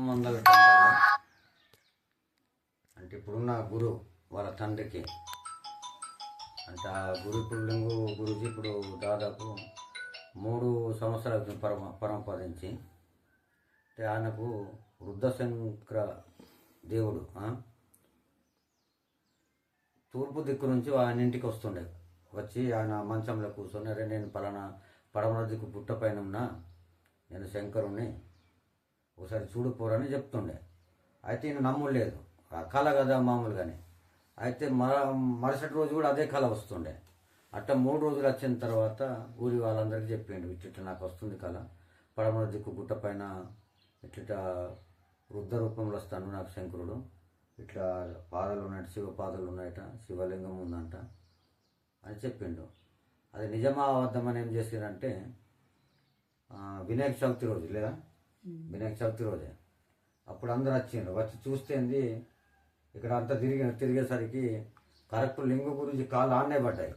మందగట్టంటారు అంటే ఇప్పుడున్న గురు వాళ్ళ తండ్రికి అంటే ఆ గురు ఇప్పుడు గురుజీ ఇప్పుడు దాదాపు 3 సంవత్సరాల పరంపదించి అంటే ఆయనకు వృద్ధశంకర దేవుడు తూర్పు దిక్కు నుంచి ఆయన ఇంటికి వస్తుండే. వచ్చి ఆయన మంచంలో కూర్చొని, అరే నేను పలానా పడమర దిక్కు పుట్ట పైన ఉన్నా, నేను శంకరుణ్ణి, ఒకసారి చూడిపోరని చెప్తుండే. అయితే ఈయన నమ్ములేదు, కళ కదా మామూలుగానే. అయితే మరుసటి రోజు కూడా అదే కళ వస్తుండే. అట్లా 3 రోజులు వచ్చిన తర్వాత ఊరి వాళ్ళందరికీ చెప్పిండు, ఇట్లా నాకు వస్తుంది కళ, పడమర దిక్కు గుట్ట పైన ఇట్లా వృద్ధ రూపంలో వస్తాను నాకు శంకరుడు, ఇట్లా పాదాలు ఉన్నాయట, శివ పాదాలు ఉన్నాయట, శివలింగం ఉందంట అని చెప్పిండు. అది నిజమా అబద్ధమని ఏం చేసిందంటే వినాయక చవితి రోజు లేదా వినాయక చవితి రోజే అప్పుడు అందరూ వచ్చిండ్రు. వచ్చి చూస్తేంది ఇక్కడ అంతా తిరిగేసరికి కరెక్ట్ లింగ గురించి కాళ్ళు ఆన్నే పడ్డాయి.